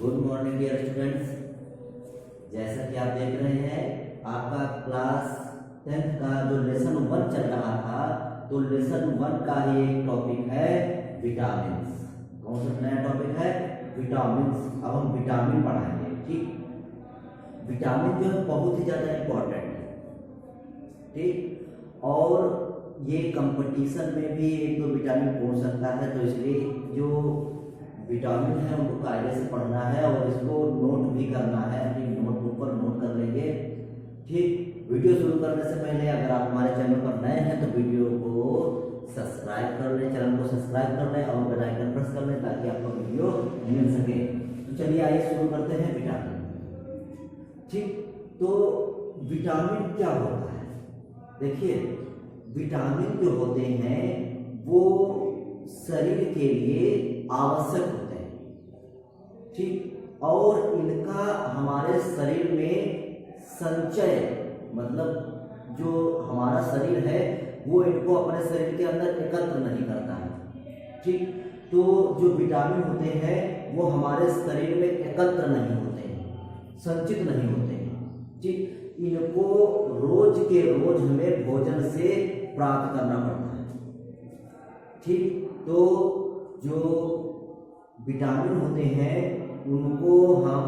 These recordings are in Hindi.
Good morning dear students. जैसा कि आप देख रहे हैं आपका क्लास 10th का जो लेसन 1 चल रहा था, तो लेसन 1 का ही एक टॉपिक है विटामिन। कौन सा नया टॉपिक है? विटामिन। अब हम विटामिन पढ़ाएंगे। ठीक, विटामिन जो है बहुत ही ज़्यादा इम्पोर्टेंट है। ठीक, और ये कंपटीशन में भी एक दो विटामिन पूछ सकता है, तो इसलिए जो विटामिन है उनको कायदे से पढ़ना है और इसको नोट भी करना है, अपनी नोटबुक पर नोट कर लेंगे। ठीक, वीडियो शुरू करने से पहले अगर आप हमारे चैनल पर नए हैं तो वीडियो को सब्सक्राइब कर लें, चैनल को सब्सक्राइब कर लें और बेल आइकन प्रेस कर लें ताकि आपको वीडियो मिल सके। तो चलिए आइए शुरू करते हैं विटामिन। ठीक, तो विटामिन क्या होता है? देखिए, विटामिन जो होते हैं वो शरीर के लिए आवश्यक होते हैं। ठीक, और इनका हमारे शरीर में संचय, मतलब जो हमारा शरीर है वो इनको अपने शरीर के अंदर एकत्र नहीं करता है। ठीक, तो जो विटामिन होते हैं वो हमारे शरीर में एकत्र नहीं होते हैं, संचित नहीं होते हैं। ठीक, इनको रोज के रोज हमें भोजन से प्राप्त करना पड़ता है। ठीक, तो जो विटामिन होते हैं उनको हम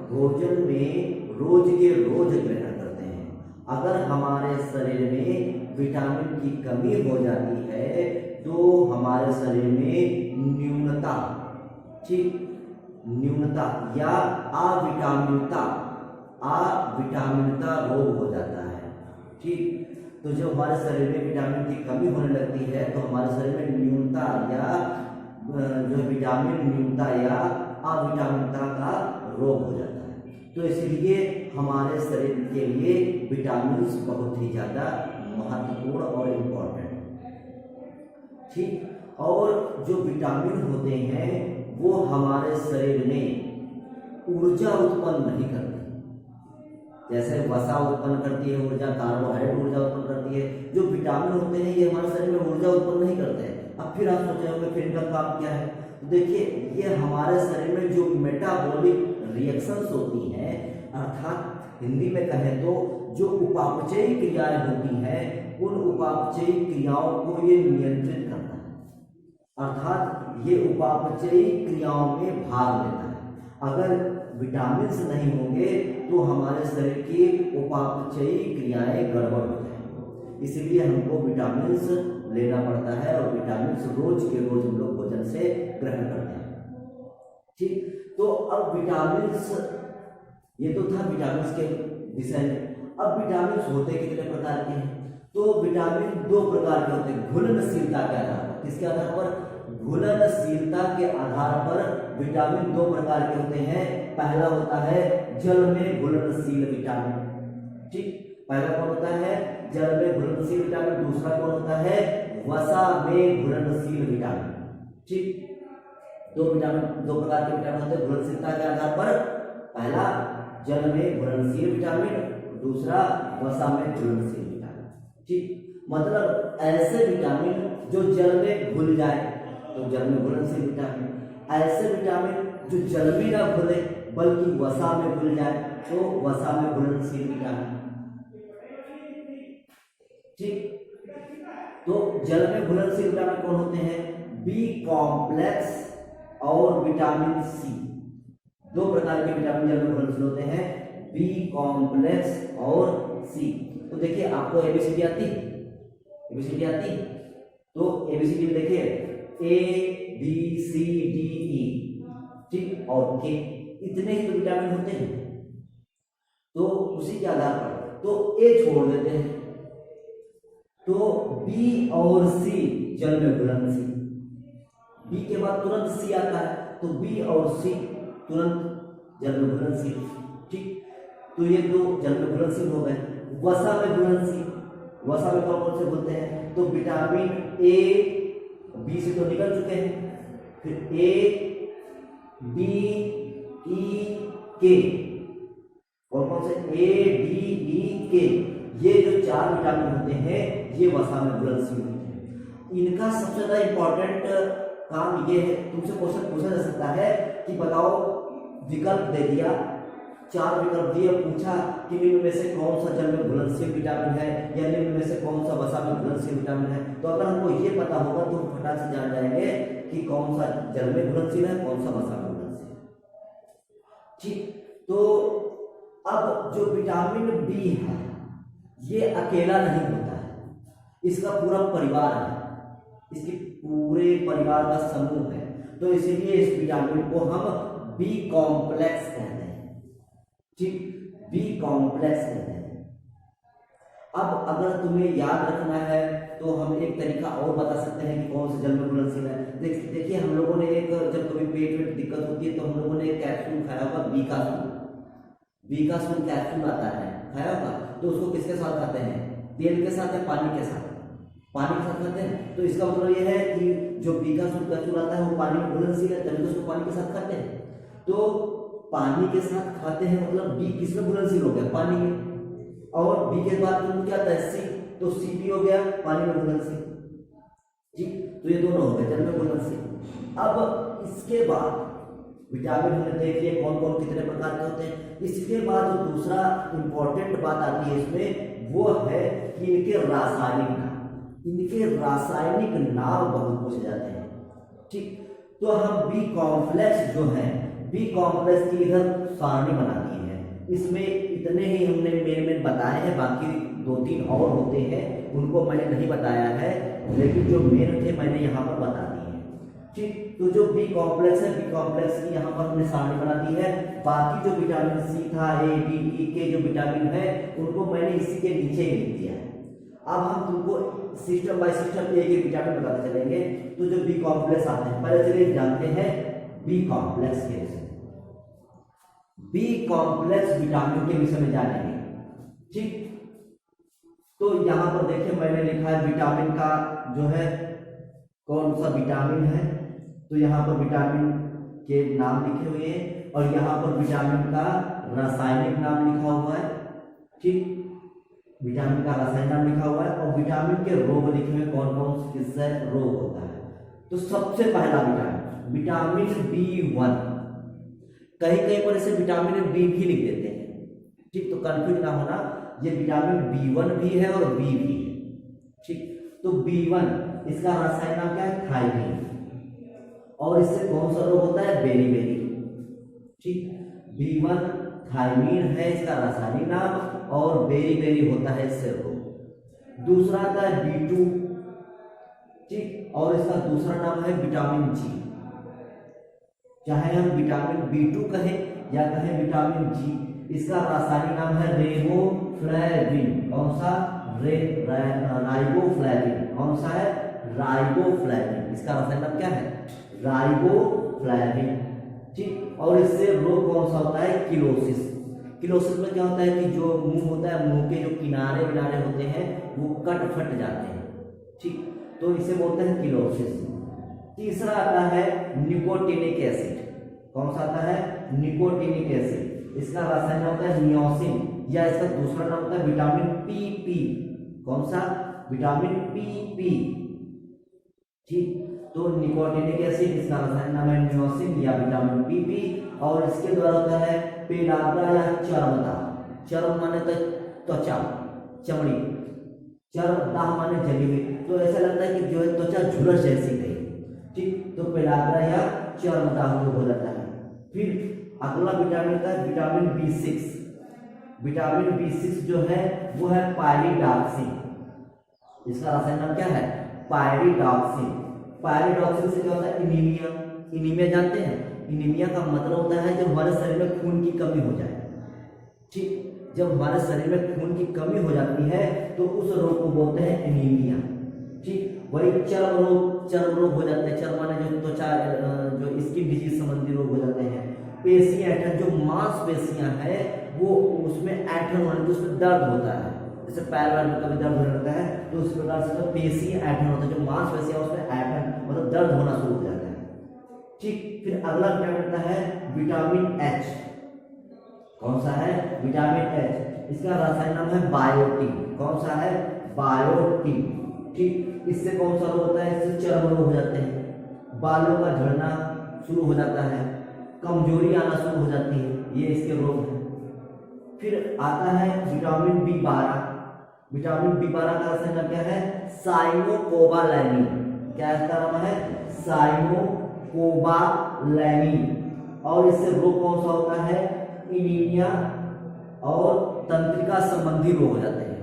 भोजन में रोज के रोज ग्रहण करते हैं। अगर हमारे शरीर में विटामिन की कमी हो जाती है तो हमारे शरीर में न्यूनता, ठीक, न्यूनता या अविटामिनता रोग हो जाता है। ठीक, तो जब हमारे शरीर में विटामिन की कमी होने लगती है तो हमारे शरीर में न्यूनता या जो विटामिन न्यूनता या अविटामिनता का रोग हो जाता है। तो इसलिए हमारे शरीर के लिए विटामिन बहुत ही ज़्यादा महत्वपूर्ण और इम्पोर्टेंट है। ठीक, और जो विटामिन होते हैं वो हमारे शरीर में ऊर्जा उत्पन्न नहीं करते। जैसे वसा उत्पन्न करती है ऊर्जा, कार्बोहाइड्रेट ऊर्जा उत्पन्न करती है, जो विटामिन होते हैं ये हमारे शरीर में ऊर्जा उत्पन्न नहीं करते हैं। अब फिर आप सोच रहे होंगे फिर इनका काम क्या है? तो देखिए, ये हमारे शरीर में जो मेटाबॉलिक रिएक्शंस होती हैं, अर्थात हिंदी में कहें तो जो उपापचयी क्रियाएं होती हैं, उन उपापचयी क्रियाओं को ये नियंत्रित करता है, अर्थात ये उपापचयी क्रियाओं में भाग लेता है। अगर विटामिन नहीं होंगे तो हमारे शरीर की उपापचयी क्रियाएं गड़बड़ हो जाएंगी। इसलिए हमको विटामिन लेना पड़ता है और विटामिन रोज के रोज हम लोग भोजन से ग्रहण करते हैं। ठीक, तो अब विटामिन, ये तो था विटामिन के विषय में। अब विटामिन होते कितने प्रकार के हैं? तो विटामिन 2 प्रकार के होते हैं घुलनशीलता के आधार पर। किसके आधार पर? घुलनशीलता के आधार पर विटामिन 2 प्रकार के होते हैं। पहला होता है जल में घुलनशील विटामिन। ठीक, पहला कौन होता है? जल में घुलनशील विटामिन। दूसरा कौन होता है? वसा में घुलनशील विटामिन। ठीक, दो प्रकार के विटामिन होते हैं घुलनशीलता के आधार पर। पहला जल में घुलनशील विटामिन, दूसरा वसा में घुलनशील विटामिन। ठीक, मतलब ऐसे विटामिन जो जल में घुल जाए तो जल में घुलनशील विटामिन, ऐसे विटामिन जो जल में ना घुले बल्कि वसा में घुल जाए तो वसा में घुलनशील विटामिन। ठीक, तो जल में घुलनशील विटामिन कौन होते हैं? बी कॉम्प्लेक्स और विटामिन सी। दो प्रकार के विटामिन जल में घुलनशील होते हैं, बी कॉम्प्लेक्स और सी। तो देखिए, आपको एबीसीडी आती? तो एबीसीडी में देखिए A B C D E, ठीक, और के, इतने ही तो विटामिन होते हैं। तो उसी के आधार पर तो ए छोड़ देते हैं, तो बी और सी जल में घुलनशील। बी के बाद तुरंत सी आता है तो बी और सी तुरंत जल में घुलनशील। ठीक, तो ये दो जल में घुलनशील हो गए। वसा में घुलनशील, वसा में कौन कौन से बोलते हैं? तो विटामिन ए, बी से तो निकल चुके हैं, फिर ए डी ई के, कौन कौन से? ए डी ई के, ये जो 4 विटामिन होते हैं ये वसा में घुलनशील होते हैं। इनका सबसे ज्यादा इंपॉर्टेंट काम ये है, तुमसे क्वेश्चन पूछा जा सकता है कि बताओ विकल्प दे दिया, 4 विकल्प दिए, पूछा कि निम्न में से कौन सा जल में घुलनशील विटामिन है या निम्न में से कौन सा वसा में घुलनशील विटामिन है। तो अगर हमको ये पता होगा तो हम फटाक से जान जाएंगे कि कौन सा जल में घुलनशील है, कौन सा वसा में घुलनशील है। ठीक, तो अब जो विटामिन बी है ये अकेला नहीं होता है, इसका पूरा परिवार है, इसके पूरे परिवार का समूह है। तो इसीलिए इस विटामिन को हम बी कॉम्प्लेक्स कहते हैं। ठीक, बी कॉम्प्लेक्स कहते हैं। अब अगर तुम्हें याद रखना है तो हम एक तरीका और बता सकते हैं कि कौन से जल में घुलनशील है। देखिए हम लोगों ने एक, जब कभी पेट में दिक्कत होती है तो हम लोगों ने एक कैप्सूल खाया होगा, बीकासूल कैप्सूल आता है, खाया होगा। तो उसको किसके साथ खाते हैं? तेल के साथ या पानी के साथ? पानी के साथ खाते हैं। तो इसका मतलब यह है कि जो बीकासूल कैप्सूल आता है वो पानी में घुलनशील है, तभी तो उसको पानी के साथ खाते हैं। तो पानी के साथ खाते हैं मतलब बी किसमें घुलनशील हो गया? पानी में। और बी के बाद तुम क्या आता है? सी, तो सी भी हो गया पानी में घुलनशील। ठीक, तो ये दोनों हो गए जल में घुलनशील। अब इसके बाद विटामिन हमने देख लिए कौन कौन कितने प्रकार के होते हैं। इसके बाद जो दूसरा इंपॉर्टेंट बात आती है इसमें वो है कि इनके रासायनिक नाम। इनके रासायनिक नाम बहुत पूछे जाते हैं। ठीक, तो हम बी कॉम्प्लेक्स जो है, बी कॉम्प्लेक्स की इधर सारणी बना दी है। इसमें इतने ही हमने मेन बताए हैं, बाकी 2-3 और होते हैं उनको मैंने नहीं बताया है, लेकिन जो मेन थे मैंने यहाँ पर बता दिए हैं। ठीक, तो जो बी कॉम्प्लेक्स है, बी कॉम्प्लेक्स की यहाँ पर हमने सारणी बना दी है। बाकी जो विटामिन सी था, ए डी ई के जो विटामिन है उनको मैंने इसी के नीचे ही लिख दिया है। अब हम तुमको सिस्टम बाय सिस्टम एक एक विटामिन बताते चलेंगे। तो जो बी कॉम्प्लेक्स आते हैं, पहले चलिए जानते हैं बी कॉम्प्लेक्स के विषय। बी कॉम्प्लेक्स विटामिन के विषय में जानेंगे। ठीक, तो यहां पर देखिए मैंने लिखा है विटामिन का जो है कौन सा विटामिन है, तो यहाँ पर विटामिन के नाम लिखे हुए हैं और यहाँ पर विटामिन का रासायनिक नाम लिखा हुआ है। ठीक, विटामिन का रासायनिक नाम लिखा हुआ है और विटामिन के रोग लिखे हुए, कौन कौन किससे रोग होता है। तो सबसे पहला विटामिन B1, कहीं कहीं पर इसे विटामिन बी भी लिख देते हैं। ठीक, तो कंफ्यूज ना होना, ये विटामिन B1 भी है और बी भी है। ठीक, तो B1 इसका रासायनिक नाम क्या है? थायमिन। और इससे कौन सा रोग होता है? बेरी। ठीक, B1 थायमिन है इसका रासायनिक नाम और बेरी होता है इससे रोग। दूसरा आता है B2। ठीक, और इसका दूसरा नाम है विटामिन जी। चाहे हम विटामिन B2 कहें या कहें विटामिन जी, इसका रासायनिक नाम है रेबोफ्लेविन। कौन सा? राइबोफ्लेविन। कौन सा है? राइबोफ्लेविन। इसका रासायनिक नाम क्या है? राइबोफ्लेविन। ठीक, और इससे रोग कौन सा होता है? किलोसिस। किलोसिस में क्या होता है कि जो मुंह होता है, मुंह के जो किनारे होते हैं वो कट फट जाते हैं। ठीक, तो इसे बोलते हैं किलोसिस। तीसरा आता है निकोटिनिक एसिड। कौन सा आता है? Nicotinic acid. इसका रासायनिक नाम होता है नियोसिन या इसका दूसरा नाम होता है विटामिन PP। कौन सा? Vitamin PP। ठीक, तो निकोटिनिक एसिड, इसका रासायनिक नाम है नियोसिन या विटामिन PP। और इसके द्वारा होता है पेडाग्रा या चर्मदा। चर्म माने तो त्वचा, चमड़ी, चर्मदाह माने जली हुई, तो ऐसा लगता है कि जो है त्वचा झुलस जैसी गई। ठीक, तो पेडाग्रा या चर्मदाह हो जाता है। फिर अगला विटामिन का विटामिन B6। विटामिन B6 जो है वो है पायरिडॉक्सिन। इसका रासायनिक नाम क्या है? पायरिडॉक्सिन। पायरिडॉक्सिन से क्या होता है? एनीमिया। एनीमिया जानते हैं? एनीमिया का मतलब होता है जब हमारे शरीर में खून की कमी हो जाए। ठीक, जब हमारे शरीर में खून की कमी हो जाती है तो उस रोग को बोलते हैं एनीमिया। ठीक, वही चर्म रोग हो जाते हैं। चर्म माने जो त्वचा, जो स्किन डिजीज संबंधी रोग हो जाते हैं। पेशी ऐठन, जो मांसपेशियां हैं वो उसमें ऐठन होने से उसमें दर्द होता है, जैसे पैर वैर में कभी दर्द होने लगता है तो उस प्रकार से जो पेशी ऐठन होता है, जो मांसपेशियां उसमें ऐठन मतलब दर्द होना शुरू हो जाता है। ठीक, फिर अगला विटामिन आता है विटामिन H। कौन सा है? Vitamin H। इसका रासायनिक नाम है बायोटिन। कौन सा है? बायोटिन। ठीक, इससे कौन सा रोग होता है? इससे चर्म रोग हो जाते हैं, बालों का झड़ना शुरू हो जाता है। कमजोरी आना शुरू हो जाती है, ये इसके रोग हैं। फिर आता है विटामिन B12। विटामिन B12 का रसायन क्या है? साइनोकोबालैनिन। क्या इसका नाम है? साइनोकोबालैनिन। और इससे रोग कौन सा होता है? एनीमिया और तंत्रिका संबंधी रोग हो जाते हैं,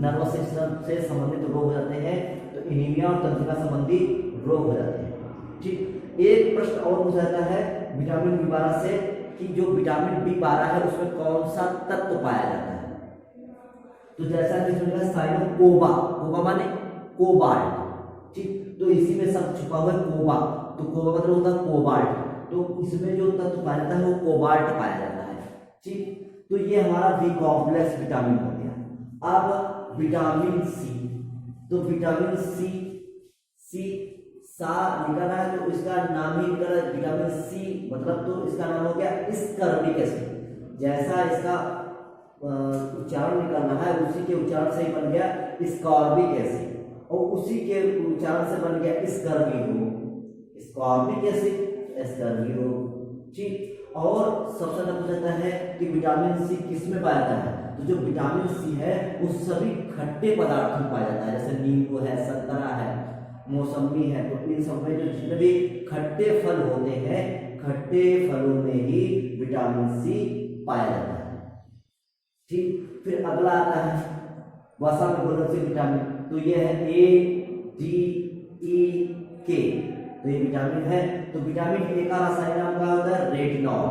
नर्वस सिस्टम से संबंधित रोग हो जाते हैं, तो एनीमिया और तंत्रिका संबंधी रोग हो जाते हैं। ठीक, एक प्रश्न और पूछा जाता है विटामिन B12 से कि जो विटामिन B12 है उसमें कौन सा तत्व पाया जाता है? तो जैसा कि सुनिएगा साइनोकोबा, कोबा माने कोबाल्ट। ठीक, तो इसी में सब छुपा हुआ है कोबा, तो कोबा मतलब होता है कोबाल्ट, तो इसमें जो तत्व पाया जाता है वो कोबाल्ट पाया जाता है। ठीक, तो ये हमारा बी कॉम्प्लेक्स विटामिन हो गया। अब विटामिन सी, तो विटामिन सी सा निकल रहा है तो इसका नाम ही निकल रहा है विटामिन सी, मतलब तो इसका नाम हो गया स्कर्बिक एसिड। जैसा इसका उच्चारण निकल रहा है उसी के उच्चारण से ही बन गया स्कॉर्बिक एसिड, और उसी के उच्चारण से बन गया स्कर्बी रोग। स्कॉर्बिक एसिड, स्कर्बी रोग। ठीक, और सबसे ज्यादा पूछा जाता है कि विटामिन सी किस में पाया जाता है? तो जो विटामिन सी है वो सभी खट्टे पदार्थों में पाया जाता है, जैसे नींबू है, संतरा है, मौसमी है, तो इन सब में जो जितने भी खट्टे फल होते हैं, खट्टे फलों में ही विटामिन सी पाया जाता है। ठीक, फिर अगला आता है वसा में घुलनशील से विटामिन, तो ये है ADEK, तो ये विटामिन है। तो विटामिन ए का रासायनिक नाम क्या होता है? रेटिनॉल।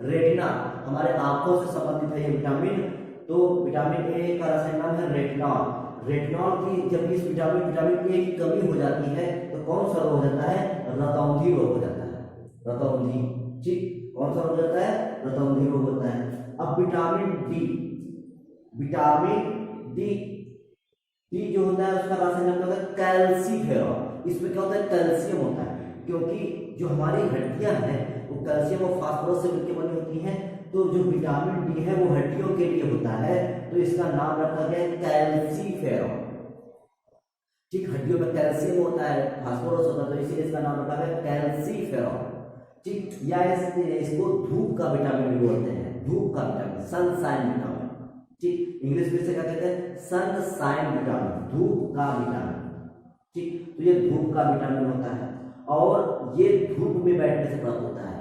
रेटिना हमारे आंखों से संबंधित है ये विटामिन, तो विटामिन ए का रासायनिक नाम है रेटिनॉल। रेटिनॉल की जब इस विटामिन ए की कमी हो जाती है तो कौन सा रोग हो जाता है? रतौंधी रोग हो जाता है, रतौंधी। ठीक, कौन सा रोग हो जाता है? रतौंधी रोग होता है। अब विटामिन डी, विटामिन डी जो होता है उसका रासायनिक नाम होता है कैल्सीफेरॉल। इसमें क्या होता है? कैल्शियम होता है, क्योंकि जो हमारी हड्डियां हैं वो कैल्शियम और फास्फोरस से मिलकर बनी होती हैं, तो जो विटामिन डी है वो हड्डियों के लिए होता है, तो इसका नाम रखा गया है कैल्सीफेरॉल। ठीक, हड्डियों में कैल्शियम होता है, फास्फोरस होता है, तो इसीलिए इसका नाम रखा गया कैल्सीफेरॉल। ठीक, या इसको धूप का विटामिन भी बोलते हैं, धूप का विटामिन, सनशाइन विटामिन। ठीक, इंग्लिश में से क्या कहते हैं? सनशाइन विटामिन, धूप का विटामिन। ठीक, तो ये धूप का विटामिन होता है, और ये धूप में बैठने से प्राप्त होता है।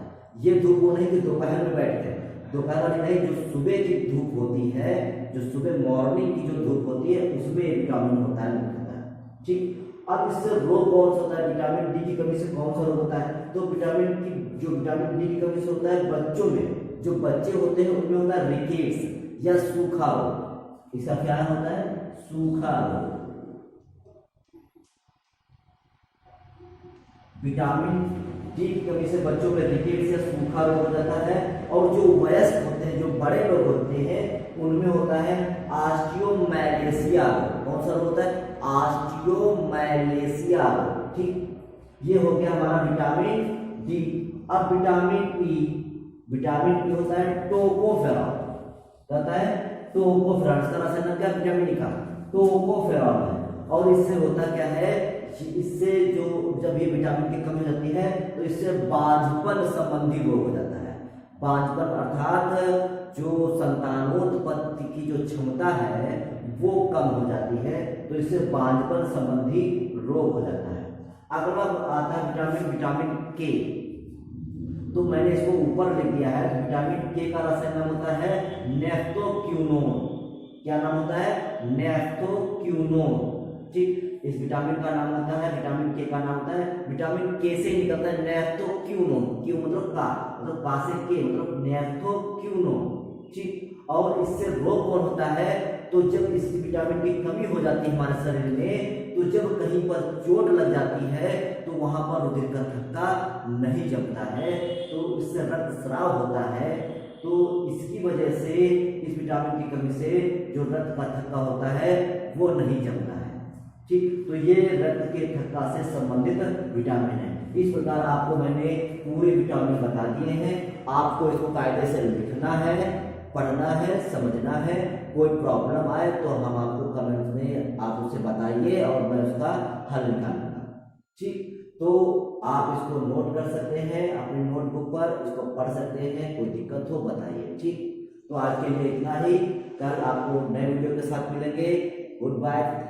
ये धूप वो नहीं कि दोपहर में बैठ के, दोपहर वाली नहीं, जो सुबह की धूप होती है, जो सुबह मॉर्निंग की जो धूप होती है उसमें विटामिन होता है। ठीक, अब इससे रोग कौन सा होता है? विटामिन डी की कमी से कौन सा रोग होता है? तो विटामिन डी की कमी से होता है बच्चों में, जो बच्चे होते हैं उनमें होता है रिकेट्स या सूखा रोग। इसका क्या होता है? सूखा रोग। विटामिन डी की कमी से बच्चों में रिकेट्स या सूखा रोग हो जाता है, और जो वयस्क होते हैं, जो बड़े लोग होते हैं, उनमें होता है ऑस्टियोमैलेशिया। कौन सा होता है? ऑस्टियोमैलेशिया। ठीक, ये हो गया हमारा विटामिन डी। अब विटामिन ई होता है टोकोफेरॉल, कहता है टोकोफेरॉल। इसका रासायनिक क्या? विटामिन ई का टोकोफेरॉल है, और इससे होता क्या है? इससे जो जब ये विटामिन की कमी हो जाती है तो इससे बांझपन संबंधी रोग हो जाता है। बांझपन अर्थात जो संतानोत्पत्ति की जो क्षमता है वो कम हो जाती है, तो इससे बांझपन संबंधी रोग हो जाता है। अगला आता है विटामिन के, तो मैंने इसको ऊपर लिख दिया है। विटामिन के का रासायनिक नाम होता है नेफ्थोक्विनोन। क्या नाम होता है? नेफ्थोक्विनोन। ठीक, इस विटामिन का नाम होता है, विटामिन के का नाम होता है, विटामिन के से निकलता है नेफ्थोक्विनोन। क्यू मतलब का, मतलब का से के मतलब नेफ्थोक्विनोन। ठीक, और इससे रोग कौन होता है? तो जब इस विटामिन की कमी हो जाती है हमारे शरीर में, तो जब कहीं पर चोट लग जाती है तो वहां पर रुधिर का थक्का नहीं जमता है, तो इससे रक्तस्राव होता है। तो इसकी वजह से इस विटामिन की कमी से जो रक्त का थक्का होता है वो नहीं जमता है। ठीक, तो ये रक्त के थक्का से संबंधित विटामिन है। इस प्रकार आपको मैंने पूरे विटामिन बता दिए हैं। आपको इसको कायदे से लिखना है, पढ़ना है, समझना है। कोई प्रॉब्लम आए तो हम आपको कमेंट में आप उसे बताइए और मैं उसका हल निकालूंगा। ठीक, तो आप इसको नोट कर सकते हैं अपनी नोटबुक पर, इसको पढ़ सकते हैं। कोई दिक्कत हो बताइए। ठीक, तो आज के लिए इतना ही। कल आपको नए वीडियो के साथ मिलेंगे। Good bye.